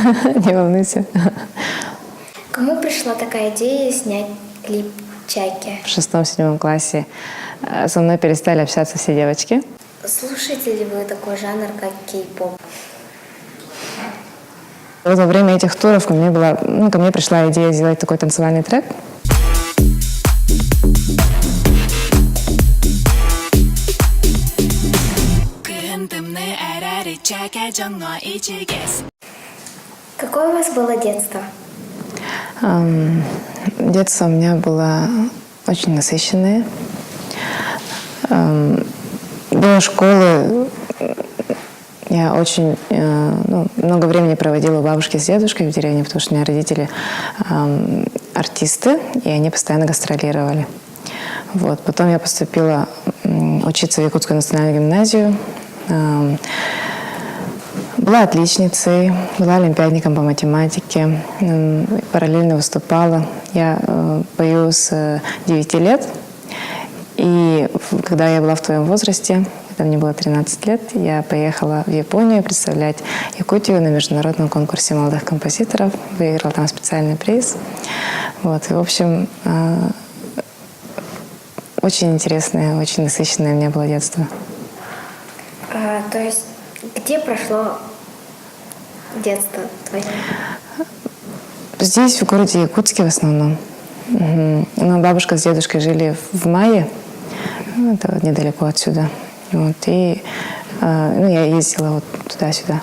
Не волнуйся. Кому пришла такая идея снять клип «Чайки»? В 6-7 классе со мной перестали общаться все девочки. Слушаете ли вы такой жанр, как кей-поп? Вот во время этих туров ко мне пришла идея сделать такой танцевальный трек. Какое у вас было детство? Детство у меня было очень насыщенное. До школы я очень много времени проводила у бабушки с дедушкой в деревне, потому что у меня родители артисты, и они постоянно гастролировали. Вот. Потом я поступила учиться в Якутскую национальную гимназию. Была отличницей, была олимпиадником по математике, параллельно выступала. Я пою с 9 лет. И когда я была в твоем возрасте, когда мне было 13 лет, я поехала в Японию представлять Якутию на международном конкурсе молодых композиторов. Выиграла там специальный приз. Вот. И, в общем, очень интересное, очень насыщенное у меня было детство. То есть где прошло детство твое? Здесь, в городе Якутске в основном. Но бабушка с дедушкой жили в Майе, это недалеко отсюда. Вот, и я ездила вот туда-сюда.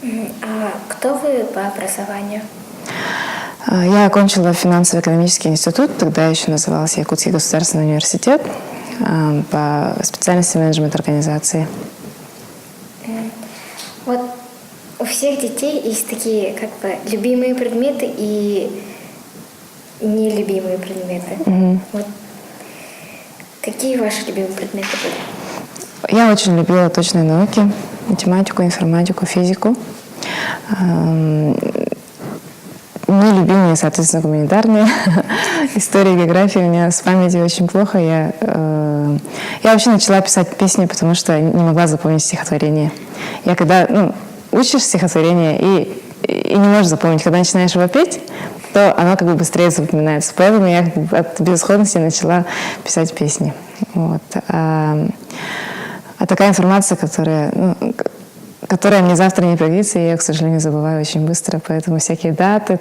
А кто вы по образованию? Я окончила финансово-экономический институт, тогда еще назывался Якутский государственный университет, по специальности менеджмент организации. Вот у всех детей есть такие как бы любимые предметы и нелюбимые предметы. Вот какие ваши любимые предметы были? Я очень любила точные науки, математику, информатику, физику. Нелюбимые, соответственно, гуманитарные. История, география у меня с памятью очень плохо. Я вообще начала писать песни, потому что не могла запомнить стихотворение. Я когда учишь стихотворение и не можешь запомнить, когда начинаешь его петь, то оно как бы быстрее запоминается. Поэтому я от безысходности начала писать песни. Вот. А такая информация, которая мне завтра не пригодится, я ее, к сожалению, забываю очень быстро. Поэтому всякие даты,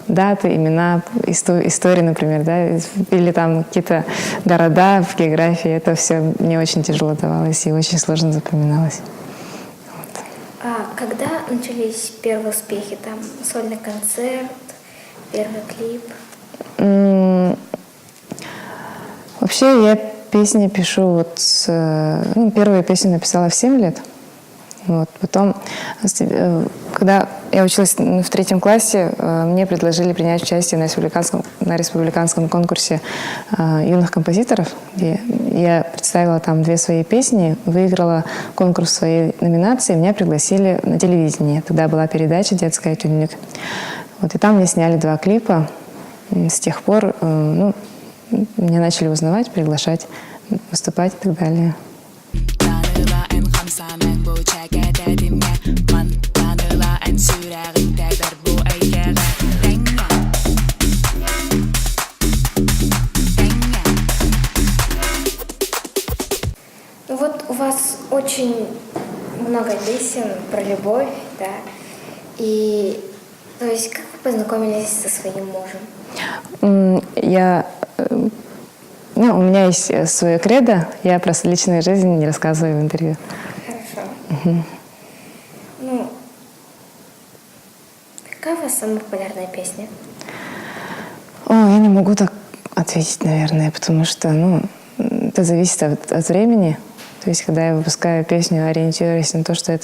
даты, имена, истории, например, да, или там какие-то города в географии, это все мне очень тяжело давалось и очень сложно запоминалось. Вот. А когда начались первые успехи? Там сольный концерт, первый клип? Вообще я песни пишу первые песни написала в 7 лет. Вот. Потом, когда я училась в 3 классе, мне предложили принять участие на республиканском конкурсе юных композиторов, где я представила там 2 свои песни, выиграла конкурс в своей номинации, меня пригласили на телевидение. Тогда была передача детская «Тюнник». Вот, и там мне сняли 2 клипа. С тех пор меня начали узнавать, приглашать, выступать и так далее. Вот у вас очень много песен про любовь, да? И то есть как вы познакомились со своим мужем? У меня есть свое кредо, я про личную жизнь не рассказываю в интервью. Хорошо. Какая у вас самая популярная песня? Я не могу так ответить, наверное, потому что, это зависит от времени. То есть, когда я выпускаю песню, ориентируясь на то, что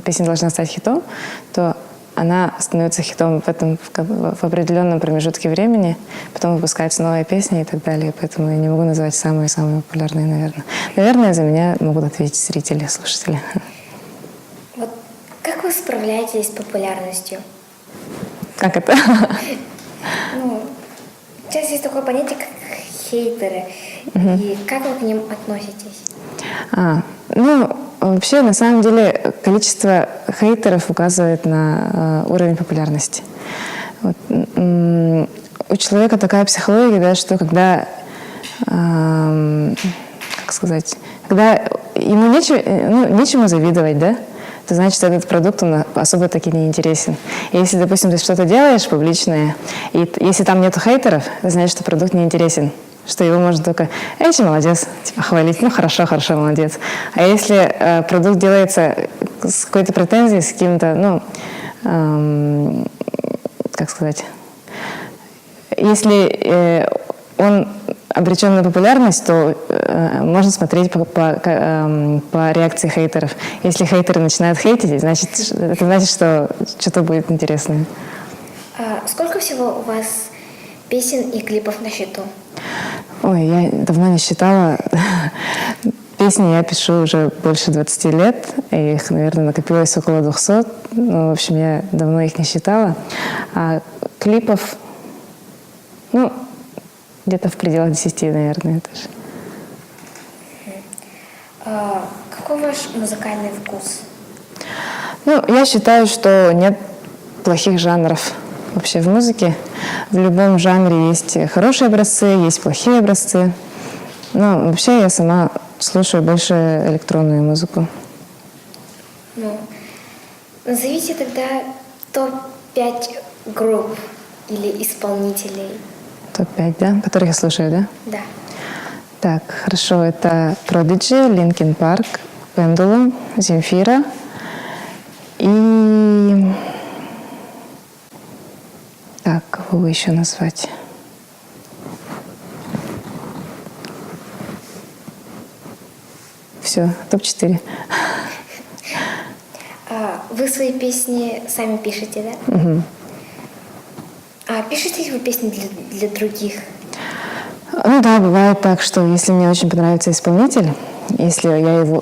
песня должна стать хитом, то она становится хитом в определенном промежутке времени, потом выпускается новая песня и так далее. Поэтому я не могу назвать самые популярные, наверное. Наверное, за меня могут ответить зрители, слушатели. Вот как вы справляетесь с популярностью? Как это? Сейчас есть такое понятие, как хейтеры. И как вы к ним относитесь? вообще, на самом деле, количество хейтеров указывает на уровень популярности. Вот, у человека такая психология, да, что когда, как сказать, когда ему нечему завидовать, да, то значит, этот продукт он особо таки не интересен. И если, допустим, ты что-то делаешь публичное, и если там нету хейтеров, это значит, что продукт не интересен. Что его можно только «Эйчи, молодец», типа хвалить, ну хорошо, молодец. А если продукт делается с какой-то претензией, с каким-то, как сказать, если он обречен на популярность, то можно смотреть по реакции хейтеров. Если хейтеры начинают хейтить, это значит, что что-то будет интересное. Сколько всего у вас песен и клипов на счету? Ой, я давно не считала. Песни я пишу уже больше 20 лет. И их, наверное, накопилось около 200. Ну, в общем, я давно их не считала. А клипов, где-то в пределах 10, наверное, тоже. Какой ваш музыкальный вкус? Я считаю, что нет плохих жанров вообще в музыке. В любом жанре есть хорошие образцы, есть плохие образцы. Но вообще я сама слушаю больше электронную музыку. Назовите тогда топ-5 групп или исполнителей. Топ-5, да? Которых я слушаю, да? Да. Так, хорошо. Это Prodigy, Linkin Park, Pendulum, Земфира и... Так, кого бы еще назвать? Все, топ-4. Вы свои песни сами пишете, да? Угу. А пишете ли вы песни для других? Да, бывает так, что если мне очень понравится исполнитель, если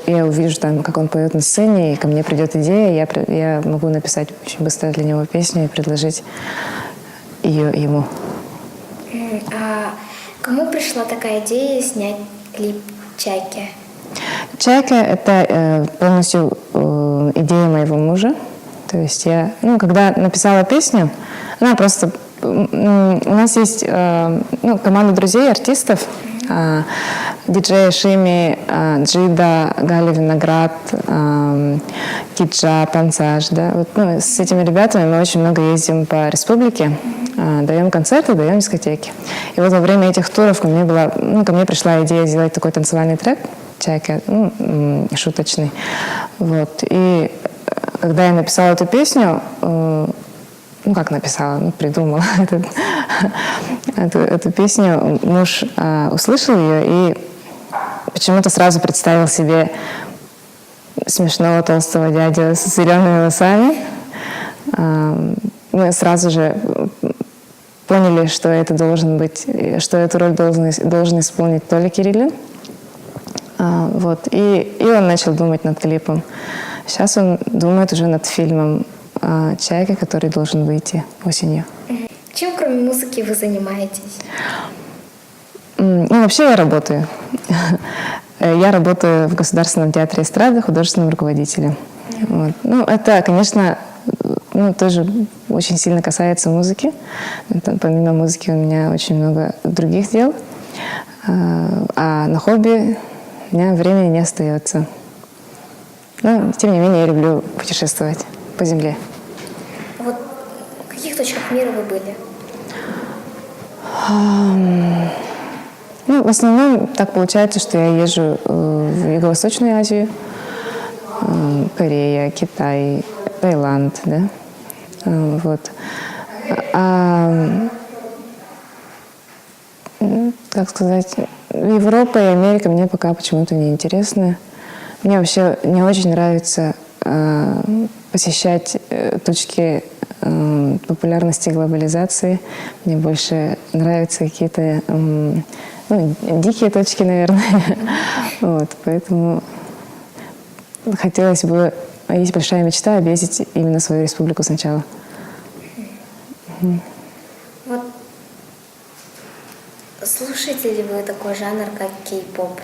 я увижу, там, как он поет на сцене, и ко мне придет идея, я могу написать очень быстро для него песню и предложить ее ему. А кому пришла такая идея снять клип «Чайки»? «Чайка» — это полностью идея моего мужа. То есть я, когда написала песню, она просто... У нас есть команда друзей, артистов, диджей Шими, Джида, Галя Виноград, Киджа, Пансаж. Да? С этими ребятами мы очень много ездим по республике, даем концерты, даем дискотеки. И вот во время этих туров ко мне пришла идея сделать такой танцевальный трек «Чайка», шуточный. Вот. И когда я написала эту песню, придумала эту песню. Муж услышал ее и почему-то сразу представил себе смешного толстого дядю с зелеными волосами. Мы сразу же поняли, что это должен быть, что эту роль должен исполнить Толя Кириллин. И он начал думать над клипом. Сейчас он думает уже над фильмом «Чайка», который должен выйти осенью. Чем, кроме музыки, вы занимаетесь? Вообще я работаю. Я работаю в Государственном театре эстрады художественным руководителем. Вот. Это, конечно, тоже очень сильно касается музыки. Помимо музыки у меня очень много других дел. А на хобби у меня времени не остается. Но, тем не менее, я люблю путешествовать по земле. Вот в каких точках мира вы были? В основном так получается, что я езжу в Юго-Восточную Азию, Корея, Китай, Таиланд, да. Как сказать, Европа и Америка мне пока почему-то не интересны. Мне вообще не очень нравится посещать точки популярности и глобализации. Мне больше нравятся какие-то дикие точки, наверное. Поэтому хотелось бы, есть большая мечта объездить именно свою республику сначала. Вот слушаете ли вы такой жанр, как кей-поп?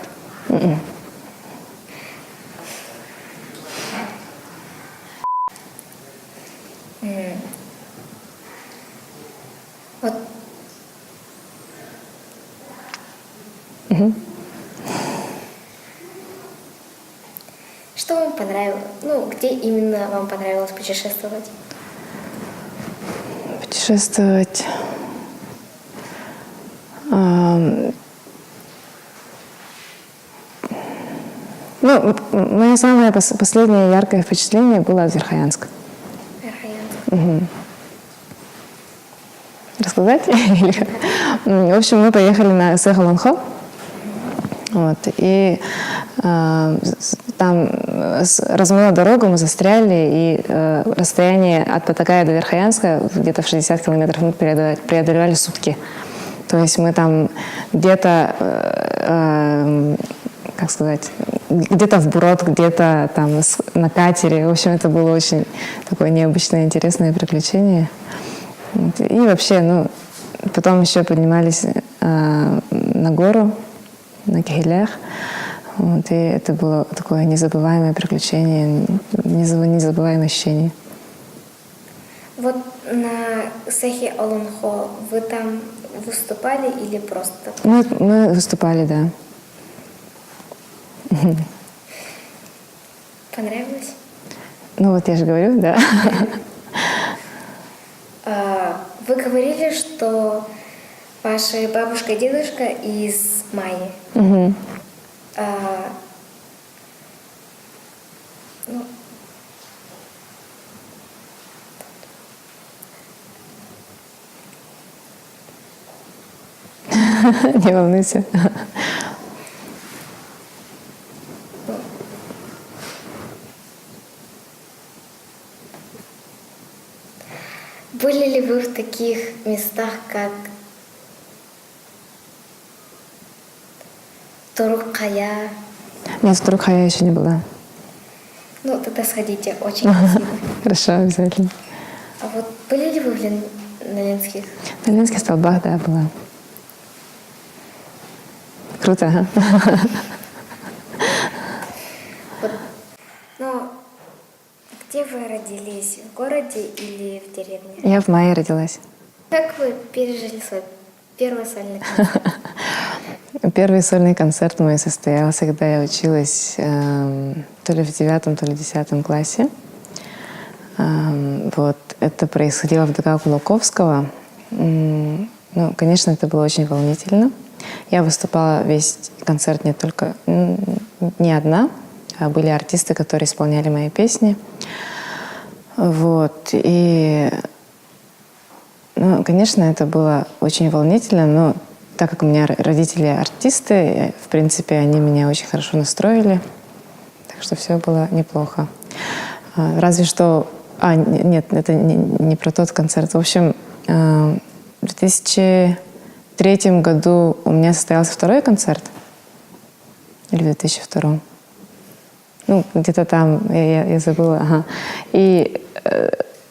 Вот. Что вам понравилось? Ну, где именно вам понравилось путешествовать? Путешествовать. Ну, мое самое последнее яркое впечатление было от Верхоянска. Верхоянск. Рассказать? В общем, мы поехали на Сехаланхо. Вот, и там размыла дорогу, мы застряли, и расстояние от Паттакая до Верхоянска где-то в 60 километров мы преодолевали сутки. То есть мы там где-то, как сказать, где-то вброд, где-то там на катере. В общем, это было очень такое необычное, интересное приключение. Вот. И вообще, ну, потом еще поднимались на гору, на Кихелях. Вот. И это было такое незабываемое приключение, незабываемое ощущение. Вот на Сехи Алунхо вы там выступали или просто? Мы выступали, да. Понравилось? Ну вот я же говорю, да. Вы говорили, что ваша бабушка и дедушка из Майи. Мгм. Ну, Не волнуйся. были ли вы в таких местах, как Турукая? Нет, в Турухае я еще не была. Ну, тогда сходите, очень красиво. Хорошо, обязательно. А вот были ли вы на Ленских? На Ленинских столбах, да, была. Круто, ага. Вот. Но где вы родились? В городе или в деревне? Я в мае родилась. Как вы пережили свой первый сольный концерт? Первый сольный концерт мой состоялся, когда я училась то ли в 9, то ли в 10 классе. Вот. Это происходило в ДК Кулаковского. Ну, конечно, это было очень волнительно. Я выступала весь концерт не одна, а были артисты, которые исполняли мои песни. Вот. И, ну, конечно, это было очень волнительно, но так как у меня родители артисты, в принципе, они меня очень хорошо настроили. Так что все было неплохо. Разве что... нет, это не про тот концерт. В общем, в 2003 году у меня состоялся второй концерт. Или в 2002. Ну, где-то там, я забыла. Ага. И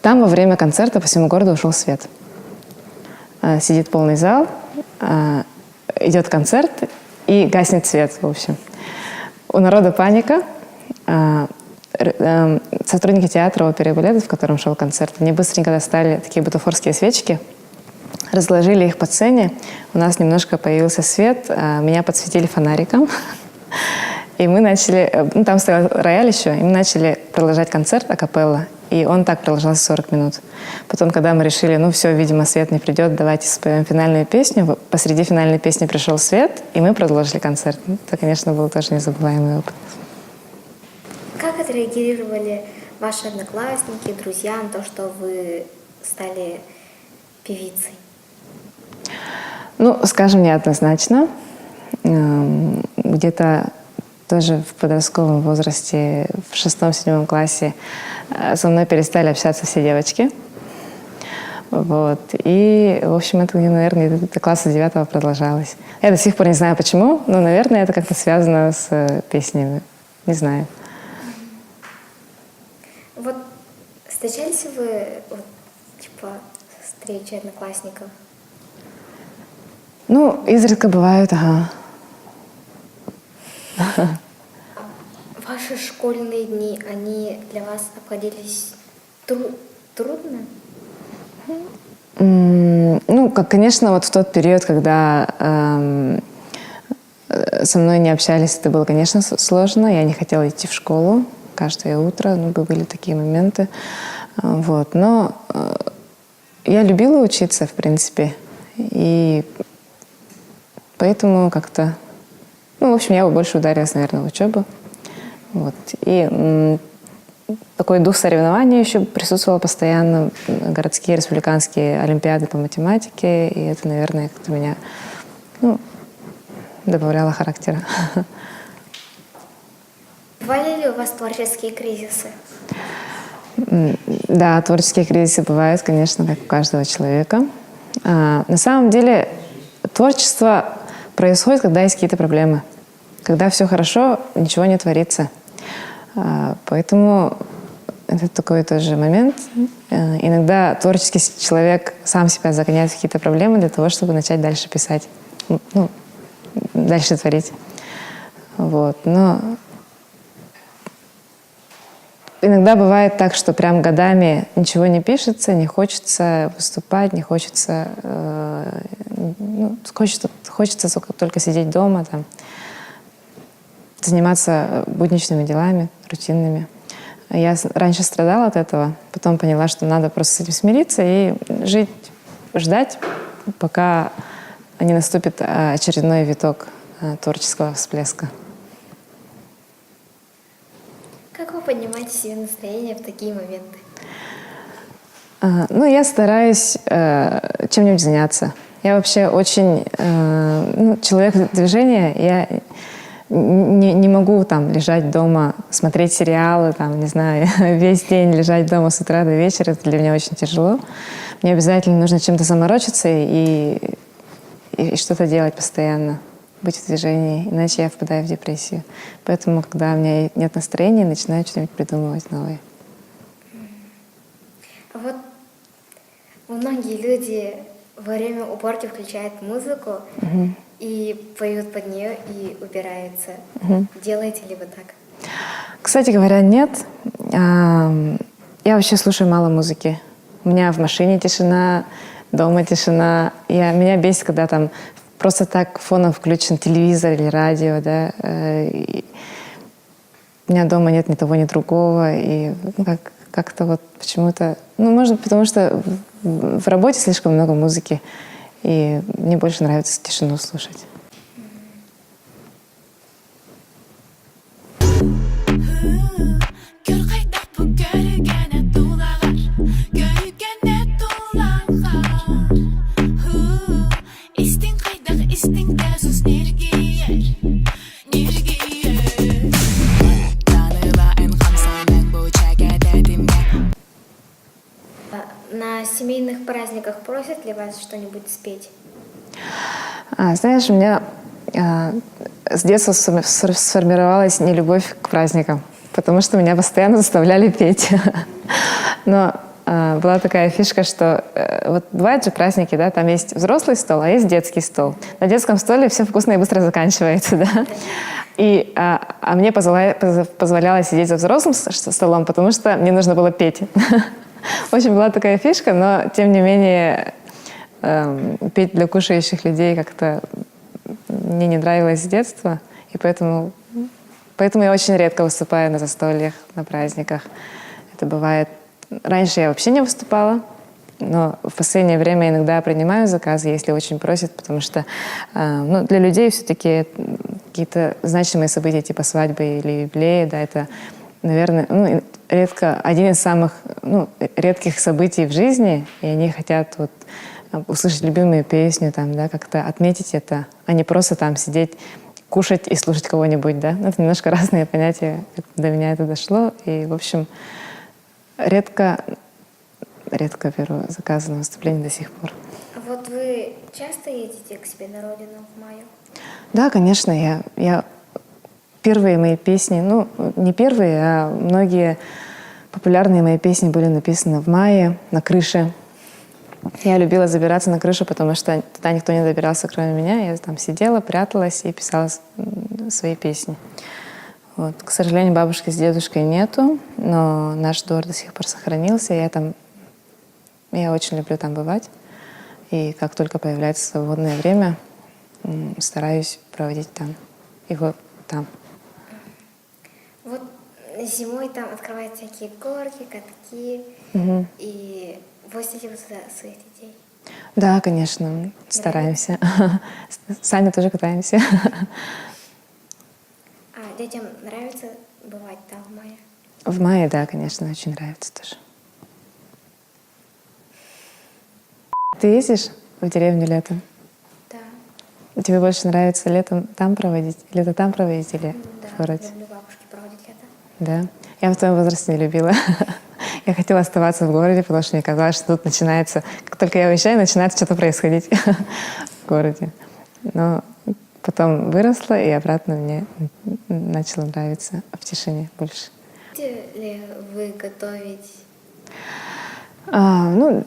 там во время концерта по всему городу ушел свет. Сидит полный зал, идет концерт и гаснет свет, в общем. У народа паника. Сотрудники театра оперы и балета, в котором шел концерт, они быстренько достали такие бутафорские свечки, разложили их по сцене. У нас немножко появился свет, меня подсветили фонариком. И мы начали... Ну, там стоял рояль еще, и мы начали продолжать концерт акапелла. И он так продолжался 40 минут. Потом, когда мы решили, ну все, видимо, свет не придет, давайте споем финальную песню. Посреди финальной песни пришел свет, и мы продолжили концерт. Это, конечно, был тоже незабываемый опыт. Как отреагировали ваши одноклассники, друзья на то, что вы стали певицей? Ну, скажем, неоднозначно. Где-то тоже в подростковом возрасте, в 6-7 классе, со мной перестали общаться все девочки. Вот. И, в общем, это, наверное, до класса 9 продолжалось. Я до сих пор не знаю, почему, но, наверное, это как-то связано с песнями. Не знаю. Вот встречались вы, вот, типа, встречи одноклассников? Ну, изредка бывают, ага. Ваши школьные дни, они для вас обходились трудно? Ну, конечно, вот в тот период, когда со мной не общались, это было, конечно, сложно. Я не хотела идти в школу каждое утро, ну, были такие моменты. Вот. Но я любила учиться, в принципе, и поэтому как-то, ну, в общем, я больше ударилась, наверное, в учебу. Вот. И такой дух соревнований еще присутствовал постоянно. Городские, республиканские олимпиады по математике. И это, наверное, как-то меня, ну, добавляло характера. Бывали ли у вас творческие кризисы? Да, творческие кризисы бывают, конечно, как у каждого человека. На самом деле творчество происходит, когда есть какие-то проблемы. Когда все хорошо, ничего не творится. Поэтому это такой тоже момент. Иногда творческий человек сам себя загоняет в какие-то проблемы для того, чтобы начать дальше писать, ну, дальше творить. Вот. Но иногда бывает так, что прям годами ничего не пишется, не хочется выступать, не хочется, ну, хочется только сидеть дома, там, заниматься будничными делами, рутинными. Я раньше страдала от этого, потом поняла, что надо просто с этим смириться и жить, ждать, пока не наступит очередной виток творческого всплеска. Как вы поднимаете себе настроение в такие моменты? Ну, я стараюсь чем-нибудь заняться. Я вообще очень человек движения. Я не могу там лежать дома, смотреть сериалы, там, не знаю, весь день лежать дома с утра до вечера. Это для меня очень тяжело. Мне обязательно нужно чем-то заморочиться и что-то делать постоянно, быть в движении, иначе я впадаю в депрессию. Поэтому, когда у меня нет настроения, начинаю что-нибудь придумывать новое. Вот многие люди во время уборки включают музыку и поют под нее и убираются. Делаете ли вы так? Кстати говоря, нет. Я вообще слушаю мало музыки. У меня в машине тишина, дома тишина. Меня бесит, когда там просто так фоном включен телевизор или радио, да. У меня дома нет ни того, ни другого. И как-то вот почему-то... Ну, может быть, потому что в работе слишком много музыки. И мне больше нравится тишину слушать. На семейных праздниках просят ли вас что-нибудь спеть? Знаешь, у меня с детства сформировалась нелюбовь к праздникам, потому что меня постоянно заставляли петь. Но была такая фишка, что вот бывают же праздники, да, там есть взрослый стол, а есть детский стол. На детском столе все вкусно и быстро заканчивается, да. И мне позволяло сидеть за взрослым столом, потому что мне нужно было петь. В общем, была такая фишка, но тем не менее петь для кушающих людей как-то мне не нравилось с детства, и поэтому я очень редко выступаю на застольях, на праздниках. Это бывает... Раньше я вообще не выступала, но в последнее время иногда принимаю заказы, если очень просят, потому что для людей все-таки какие-то значимые события типа свадьбы или юбилея, да, это, наверное, один из самых редких событий в жизни, и они хотят вот услышать любимую песню, там, да, как-то отметить это, а не просто там сидеть, кушать и слушать кого-нибудь, да. Это немножко разные понятия. До меня это дошло. И, в общем, редко беру заказы на выступление до сих пор. Вот вы часто едете к себе на родину в мае? Да, конечно. Я первые мои песни, не первые, а многие популярные мои песни были написаны в мае на крыше. Я любила забираться на крышу, потому что туда никто не добирался, кроме меня. Я там сидела, пряталась и писала свои песни. Вот. К сожалению, бабушки с дедушкой нету, но наш двор до сих пор сохранился. Я там Я очень люблю там бывать. И как только появляется свободное время, стараюсь проводить там. Его там. Вот зимой там открывают всякие горки, катки. И возите вы туда своих детей? Да, конечно, стараемся. Сами тоже катаемся. А детям нравится бывать там в мае? В мае, да, конечно, очень нравится тоже. Ты ездишь в деревню летом? Да. Тебе больше нравится летом там проводить? Лето там проводить или Да, в городе? люблю бабушки проводить лето. Да. Я в твоем возрасте не любила. Я хотела оставаться в городе, потому что мне казалось, что тут начинается... Как только я уезжаю, начинает что-то происходить в городе. Но потом выросла, и обратно мне начало нравиться в тишине больше. Будете ли вы готовить? Ну,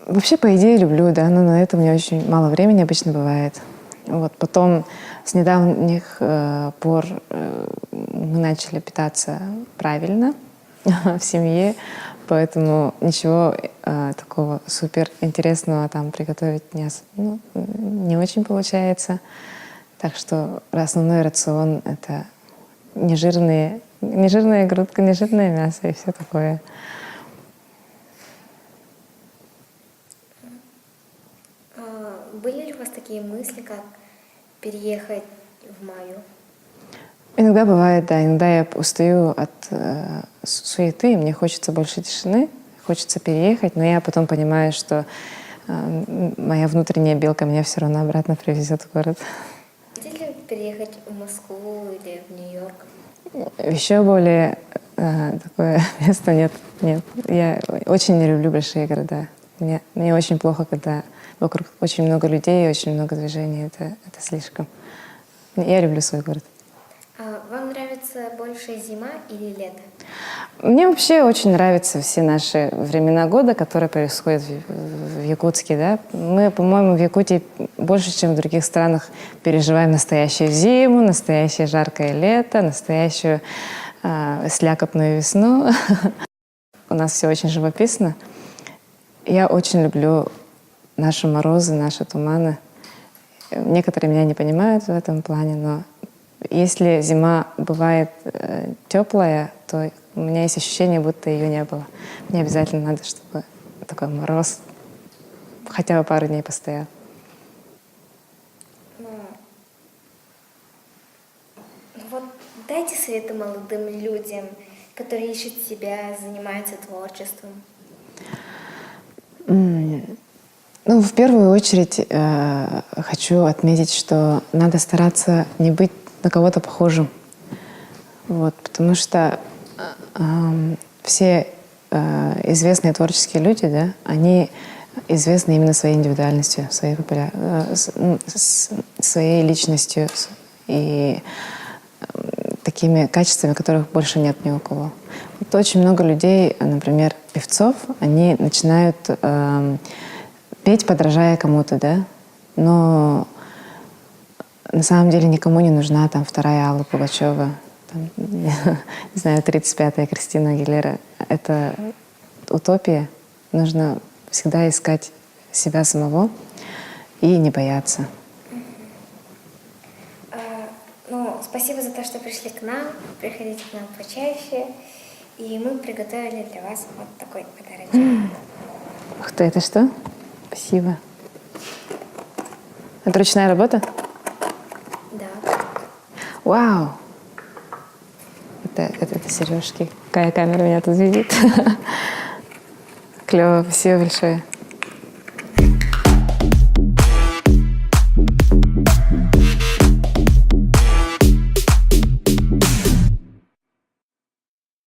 вообще, по идее, люблю, да, но на это у меня очень мало времени обычно бывает. Вот. Потом с недавних пор мы начали питаться правильно в семье, поэтому ничего такого супер интересного там приготовить не очень получается. Так что основной рацион — это нежирная грудка, нежирное мясо и все такое. Были ли у вас такие мысли, как переехать в маю? Иногда бывает, да. Иногда я устаю от суеты, мне хочется больше тишины, хочется переехать, но я потом понимаю, что моя внутренняя белка меня все равно обратно привезет в город. Хотите ли переехать в Москву или в Нью-Йорк? Еще более такое место нет. Я очень не люблю большие города. Мне очень плохо, когда вокруг очень много людей, очень много движений. Это слишком. Я люблю свой город. А вам нравится больше зима или лето? Мне вообще очень нравятся все наши времена года, которые происходят в Якутске. Да? Мы, по-моему, в Якутии больше, чем в других странах, переживаем настоящую зиму, настоящее жаркое лето, настоящую слякотную весну. У нас все очень живописно. Я очень люблю наши морозы, наши туманы. Некоторые меня не понимают в этом плане, но если зима бывает теплая, то у меня есть ощущение, будто ее не было. Мне обязательно надо, чтобы такой мороз хотя бы пару дней постоял. Вот дайте советы молодым людям, которые ищут себя, занимаются творчеством. Ну, в первую очередь хочу отметить, что надо стараться не быть на кого-то похожим. Вот, потому что все известные творческие люди, да, они известны именно своей индивидуальностью, своей личностью и такими качествами, которых больше нет ни у кого. Вот очень много людей, например, певцов, они начинают петь, подражая кому-то, да, но на самом деле никому не нужна там вторая Алла Пугачева, там, не знаю, 35-я Кристина Агилера. Это утопия. Нужно всегда искать себя самого и не бояться. Спасибо за то, что пришли к нам. Приходите к нам почаще. И мы приготовили для вас вот такой подарочек. Ух ты, это что? Спасибо. Это ручная работа? Да. Вау! Это сережки. Какая камера меня тут видит? Клево, спасибо большое.